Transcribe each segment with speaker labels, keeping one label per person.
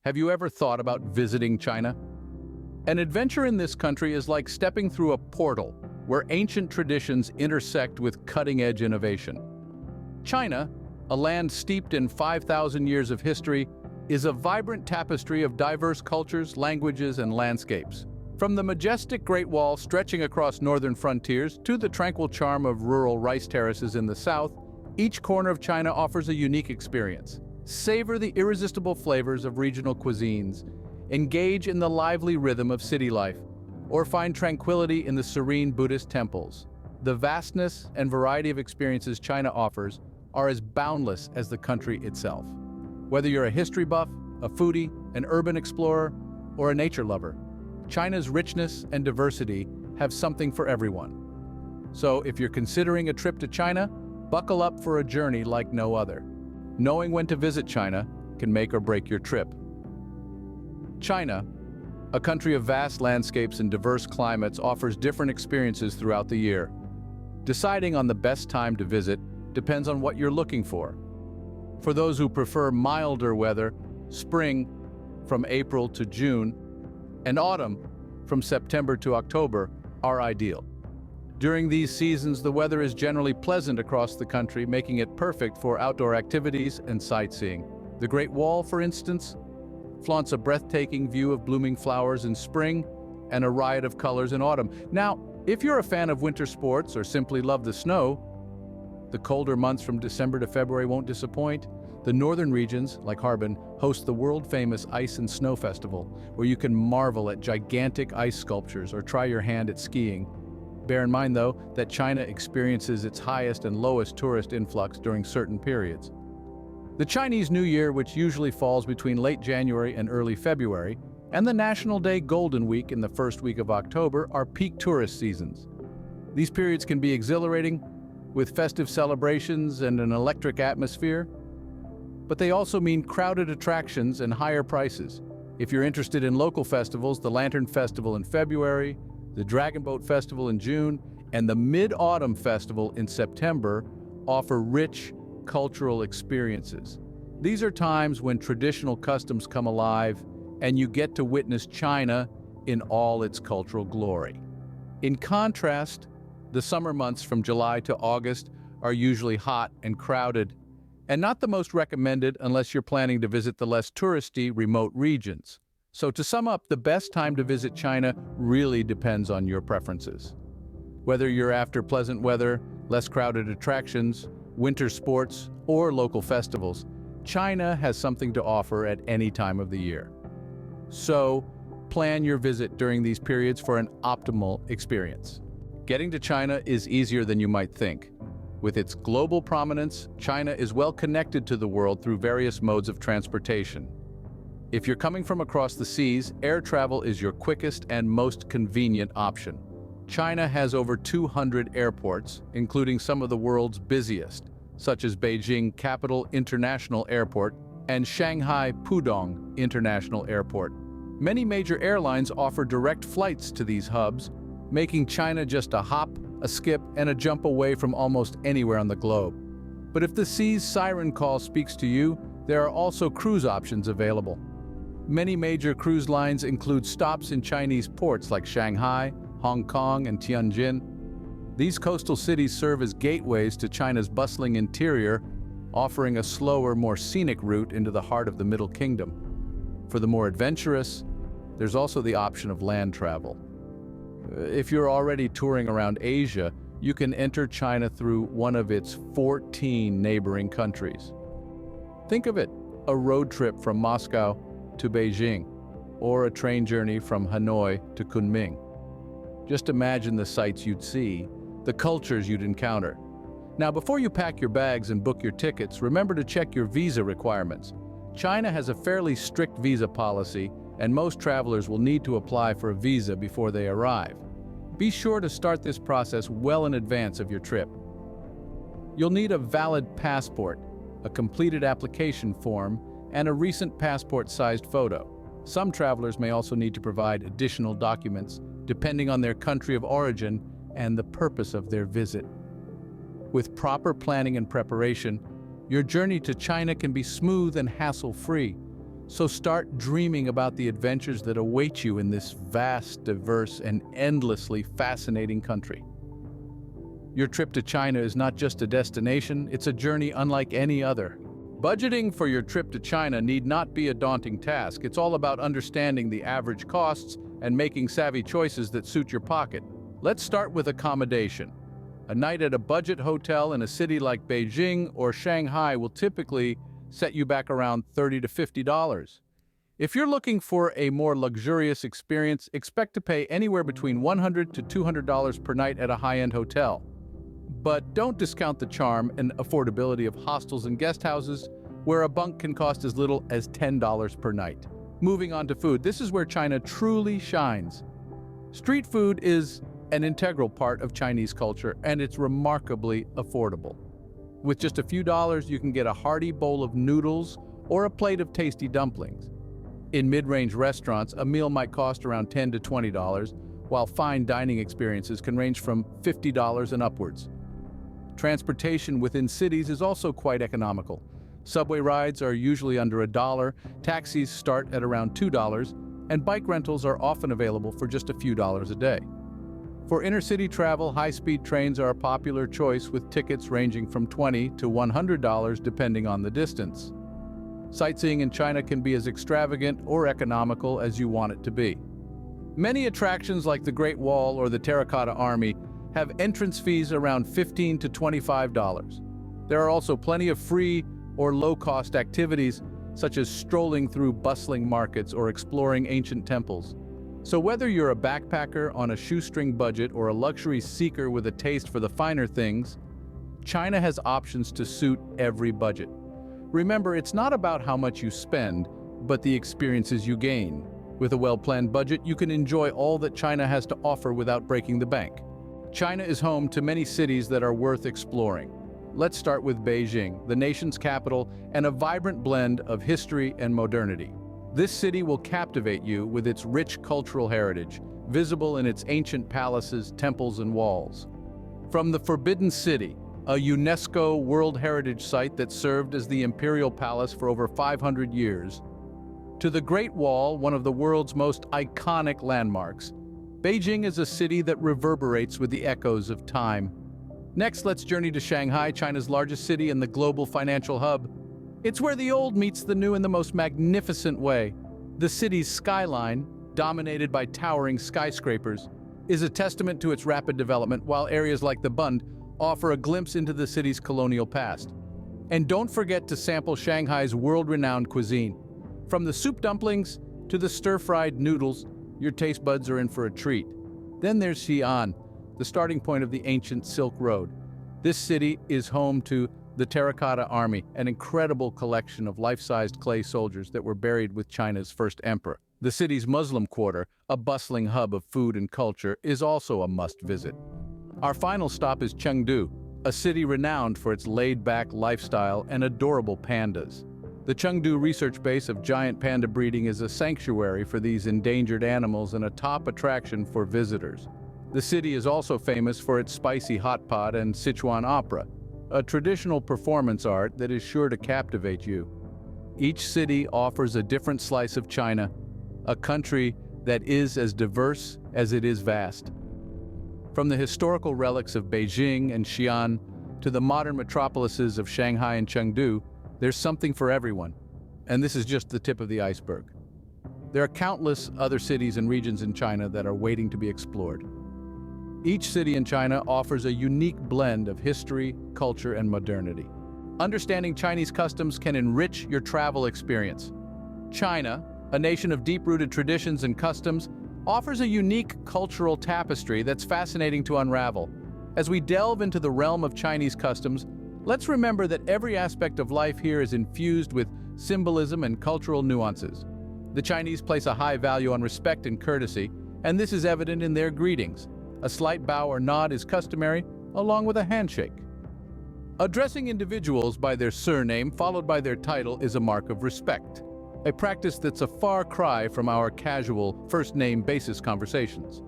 Speaker 1: Have you ever thought about visiting China? An adventure in this country is like stepping through a portal where ancient traditions intersect with cutting-edge innovation. China, a land steeped in 5,000 years of history, is a vibrant tapestry of diverse cultures, languages, and landscapes. From the majestic Great Wall stretching across northern frontiers to the tranquil charm of rural rice terraces in the south, each corner of China offers a unique experience. Savor the irresistible flavors of regional cuisines, engage in the lively rhythm of city life, or find tranquility in the serene Buddhist temples. The vastness and variety of experiences China offers are as boundless as the country itself. Whether you're a history buff, a foodie, an urban explorer, or a nature lover, China's richness and diversity have something for everyone. So if you're considering a trip to China, buckle up for a journey like no other. Knowing when to visit China can make or break your trip. China, a country of vast landscapes and diverse climates, offers different experiences throughout the year. Deciding on the best time to visit depends on what you're looking for. For those who prefer milder weather, spring from April to June and autumn from September to October are ideal. During these seasons, the weather is generally pleasant across the country, making it perfect for outdoor activities and sightseeing. The Great Wall, for instance, flaunts a breathtaking view of blooming flowers in spring and a riot of colors in autumn. Now, if you're a fan of winter sports or simply love the snow, the colder months from December to February won't disappoint. The northern regions, like Harbin, host the world-famous Ice and Snow Festival, where you can marvel at gigantic ice sculptures or try your hand at skiing. Bear in mind, though, that China experiences its highest and lowest tourist influx during certain periods. The Chinese New Year, which usually falls between late January and early February, and the National Day Golden Week in the first week of October are peak tourist seasons. These periods can be exhilarating, with festive celebrations and an electric atmosphere, but they also mean crowded attractions and higher prices. If you're interested in local festivals, the Lantern Festival in February, the Dragon Boat Festival in June, and the Mid-Autumn Festival in September offer rich cultural experiences. These are times when traditional customs come alive and you get to witness China in all its cultural glory. In contrast, the summer months from July to August are usually hot and crowded, and not the most recommended unless you're planning to visit the less touristy, remote regions. So to sum up, the best time to visit China really depends on your preferences. Whether you're after pleasant weather, less crowded attractions, winter sports, or local festivals, China has something to offer at any time of the year. So, plan your visit during these periods for an optimal experience. Getting to China is easier than you might think. With its global prominence, China is well connected to the world through various modes of transportation. If you're coming from across the seas, air travel is your quickest and most convenient option. China has over 200 airports, including some of the world's busiest, such as Beijing Capital International Airport and Shanghai Pudong International Airport. Many major airlines offer direct flights to these hubs, making China just a hop, a skip, and a jump away from almost anywhere on the globe. But if the sea's siren call speaks to you, there are also cruise options available. Many major cruise lines include stops in Chinese ports like Shanghai, Hong Kong, and Tianjin. These coastal cities serve as gateways to China's bustling interior, offering a slower, more scenic route into the heart of the Middle Kingdom. For the more adventurous, there's also the option of land travel. If you're already touring around Asia, you can enter China through one of its 14 neighboring countries. Think of it, a road trip from Moscow to Beijing, or a train journey from Hanoi to Kunming. Just imagine the sights you'd see, the cultures you'd encounter. Now, before you pack your bags and book your tickets, remember to check your visa requirements. China has a fairly strict visa policy, and most travelers will need to apply for a visa before they arrive. Be sure to start this process well in advance of your trip. You'll need a valid passport, a completed application form, and a recent passport-sized photo. Some travelers may also need to provide additional documents, depending on their country of origin and the purpose of their visit. With proper planning and preparation, your journey to China can be smooth and hassle-free. So start dreaming about the adventures that await you in this vast, diverse, and endlessly fascinating country. Your trip to China is not just a destination, it's a journey unlike any other. Budgeting for your trip to China need not be a daunting task. It's all about understanding the average costs and making savvy choices that suit your pocket. Let's start with accommodation. A night at a budget hotel in a city like Beijing or Shanghai will typically set you back around $30 to $50. If you're looking for a more luxurious experience, expect to pay anywhere between $100 to $200 per night at a high-end hotel. But don't discount the charm and affordability of hostels and guest houses, where a bunk can cost as little as $10 per night. Moving on to food, this is where China truly shines. Street food is an integral part of Chinese culture, and it's remarkably affordable. With just a few dollars, you can get a hearty bowl of noodles or a plate of tasty dumplings. In mid-range restaurants, a meal might cost around $10 to $20, while fine dining experiences can range from $50 and upwards. Transportation within cities is also quite economical. Subway rides are usually under $1, taxis start at around $2, and bike rentals are often available for just a few dollars a day. For inner-city travel, high-speed trains are a popular choice with tickets ranging from $20 to $100 depending on the distance. Sightseeing in China can be as extravagant or economical as you want it to be. Many attractions like the Great Wall or the Terracotta Army have entrance fees around $15 to $25. There are also plenty of free or low-cost activities, such as strolling through bustling markets or exploring ancient temples. So whether you're a backpacker on a shoestring budget or a luxury seeker with a taste for the finer things, China has options to suit every budget. Remember, it's not about how much you spend, but the experiences you gain. With a well-planned budget, you can enjoy all that China has to offer without breaking the bank. China is home to many cities that are worth exploring. Let's start with Beijing, the nation's capital, and a vibrant blend of history and modernity. This city will captivate you with its rich cultural heritage, visible in its ancient palaces, temples, and walls. From the Forbidden City, a UNESCO World Heritage Site that served as the imperial palace for over 500 years, to the Great Wall, one of the world's most iconic landmarks, Beijing is a city that reverberates with the echoes of time. Next, let's journey to Shanghai, China's largest city and the global financial hub. It's where the old meets the new in the most magnificent way. The city's skyline, dominated by towering skyscrapers, is a testament to its rapid development, while areas like the Bund offer a glimpse into the city's colonial past. And don't forget to sample Shanghai's world-renowned cuisine. From the soup dumplings to the stir-fried noodles, your taste buds are in for a treat. Then there's Xi'an, the starting point of the ancient Silk Road. This city is home to the Terracotta Army, an incredible collection of life-sized clay soldiers that were buried with China's first emperor. The city's Muslim quarter, a bustling hub of food and culture, is also a must-visit. Our final stop is Chengdu, a city renowned for its laid-back lifestyle and adorable pandas. The Chengdu research base of giant panda breeding is a sanctuary for these endangered animals and a top attraction for visitors. The city is also famous for its spicy hot pot and Sichuan opera, a traditional performance art that is sure to captivate you. Each city offers a different slice of China, a country that is as diverse as it is vast. From the historical relics of Beijing and Xi'an to the modern metropolises of Shanghai and Chengdu, there's something for everyone. And this is just the tip of the iceberg. There are countless other cities and regions in China that are waiting to be explored. Each city in China offers a unique blend of history, culture, and modernity. Understanding Chinese customs can enrich your travel experience. China, a nation of deep-rooted traditions and customs, offers a unique cultural tapestry that's fascinating to unravel. As we delve into the realm of Chinese customs, let's remember that every aspect of life here is infused with symbolism and cultural nuances. The Chinese place a high value on respect and courtesy, and this is evident in their greetings. A slight bow or nod is customary, along with a handshake. Addressing individuals by their surname followed by their title is a mark of respect, a practice that's a far cry from our casual first-name basis conversations.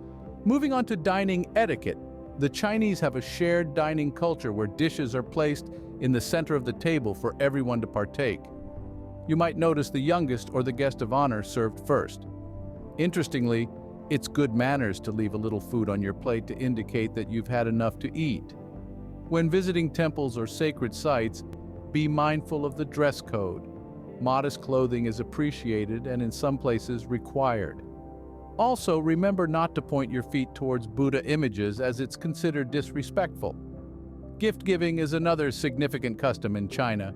Speaker 1: Moving on to dining etiquette, the Chinese have a shared dining culture where dishes are placed in the center of the table for everyone to partake. you might notice the youngest or the guest of honor served first. Interestingly, it's good manners to leave a little food on your plate to indicate that you've had enough to eat. When visiting temples or sacred sites, be mindful of the dress code. Modest clothing is appreciated and in some places required. Also, remember not to point your feet towards Buddha images as it's considered disrespectful. Gift giving is another significant custom in China.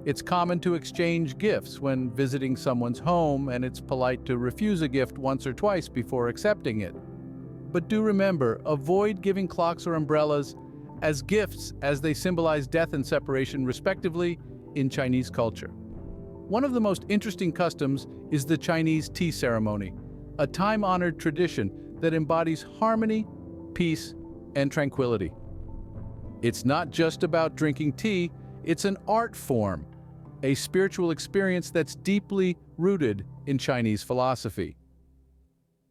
Speaker 1: It's common to exchange gifts when visiting someone's home, and it's polite to refuse a gift once or twice before accepting it. But do remember, avoid giving clocks or umbrellas as gifts, as they symbolize death and separation respectively in Chinese culture. One of the most interesting customs is the Chinese tea ceremony, a time-honored tradition that embodies harmony, peace, and tranquility. It's not just about drinking tea, it's an art form, a spiritual experience that's deeply rooted in Chinese philosophy.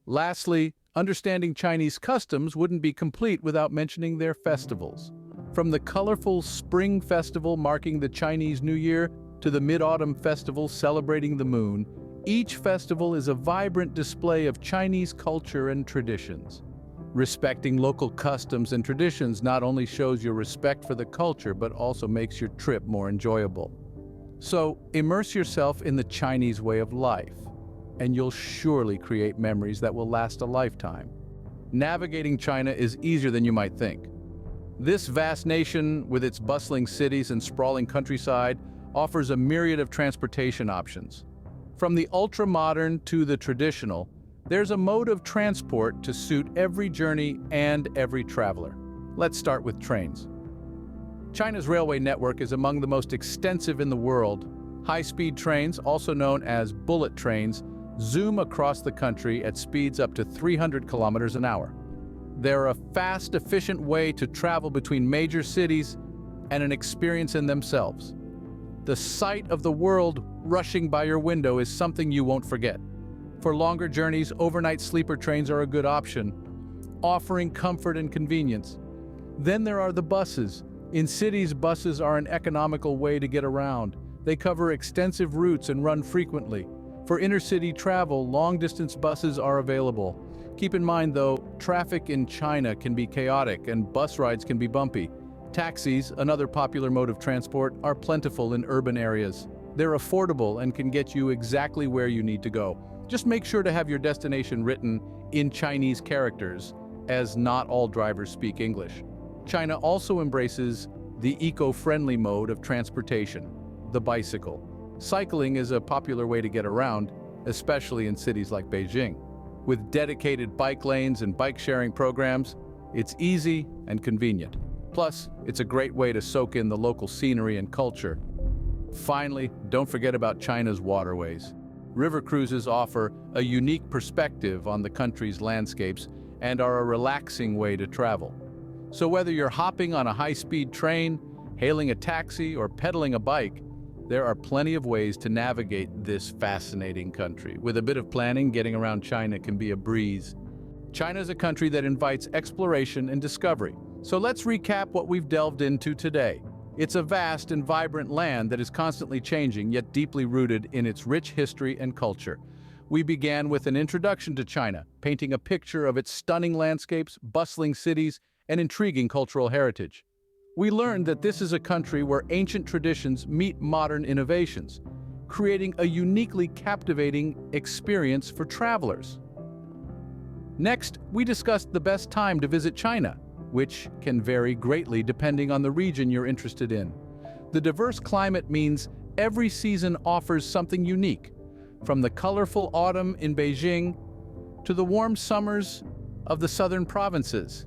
Speaker 1: Lastly, understanding Chinese customs wouldn't be complete without mentioning their festivals. From the colorful Spring Festival marking the Chinese New Year to the Mid-Autumn Festival celebrating the moon, each festival is a vibrant display of Chinese culture and traditions. Respecting local customs and traditions not only shows your respect for the culture, but also makes your trip more enjoyable. So, immerse yourself in the Chinese way of life, and you'll surely create memories that will last a lifetime. Navigating China is easier than you might think. This vast nation, with its bustling cities and sprawling countryside, offers a myriad of transportation options. From the ultra-modern to the traditional, there's a mode of transport to suit every journey and every traveler. Let's start with trains. China's railway network is among the most extensive in the world. High-speed trains, also known as bullet trains, zoom across the country at speeds up to 300 kilometers an hour. They're a fast, efficient way to travel between major cities and an experience in themselves. The sight of the world rushing by your window is something you won't forget. For longer journeys, overnight sleeper trains are a good option, offering comfort and convenience. Then there are the buses. In cities, buses are an economical way to get around. They cover extensive routes and run frequently. For intercity travel, long-distance buses are available. Keep in mind, though, traffic in China can be chaotic and bus rides can be bumpy. Taxis, another popular mode of transport, are plentiful in urban areas. They're affordable and can get you exactly where you need to go. Just make sure to have your destination written in Chinese characters, as not all drivers speak English. China also embraces the eco-friendly mode of transportation, the bicycle. Cycling is a popular way to get around, especially in cities like Beijing. With dedicated bike lanes and bike-sharing programs, it's easy and convenient. Plus, it's a great way to soak in the local scenery and culture. Finally, don't forget about China's waterways. River cruises offer a unique perspective on the country's landscapes and are a relaxing way to travel. So whether you're hopping on a high-speed train, hailing a taxi, or pedaling a bike, there are plenty of ways to navigate this fascinating country. With a bit of planning, getting around China can be a breeze. China is a country that invites exploration and discovery. So let's recap what we've delved into today. It's a vast and vibrant land that is constantly changing, yet deeply rooted in its rich history and culture. We began with an introduction to China, painting a picture of its stunning landscapes, bustling cities, and intriguing cultural heritage. We learned that this is a country where ancient traditions meet modern innovations, creating a uniquely captivating experience for travelers. Next, we discussed the best time to visit China, which can vary greatly depending on the region you're interested in. The diverse climate means every season offers something unique, from the colorful autumn in Beijing to the warm summers of the southern provinces.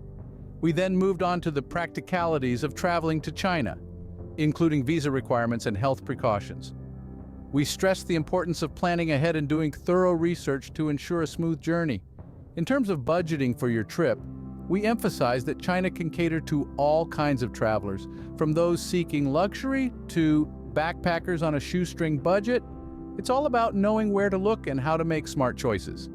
Speaker 1: We then moved on to the practicalities of traveling to China, including visa requirements and health precautions. We stressed the importance of planning ahead and doing thorough research to ensure a smooth journey. In terms of budgeting for your trip, we emphasized that China can cater to all kinds of travelers, from those seeking luxury to backpackers on a shoestring budget. It's all about knowing where to look and how to make smart choices.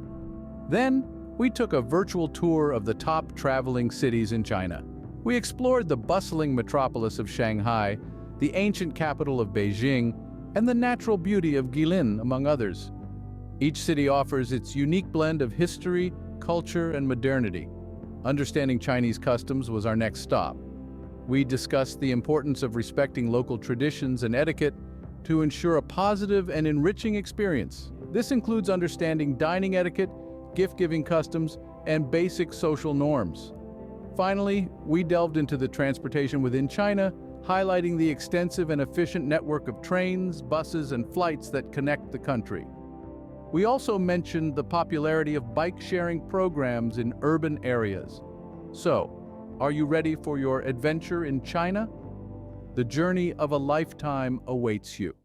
Speaker 1: Then, we took a virtual tour of the top traveling cities in China. We explored the bustling metropolis of Shanghai, the ancient capital of Beijing, and the natural beauty of Guilin, among others. Each city offers its unique blend of history, culture, and modernity. Understanding Chinese customs was our next stop. We discussed the importance of respecting local traditions and etiquette to ensure a positive and enriching experience. This includes understanding dining etiquette, gift-giving customs, and basic social norms. Finally, we delved into the transportation within China, highlighting the extensive and efficient network of trains, buses, and flights that connect the country. We also mentioned the popularity of bike-sharing programs in urban areas. So, are you ready for your adventure in China? The journey of a lifetime awaits you.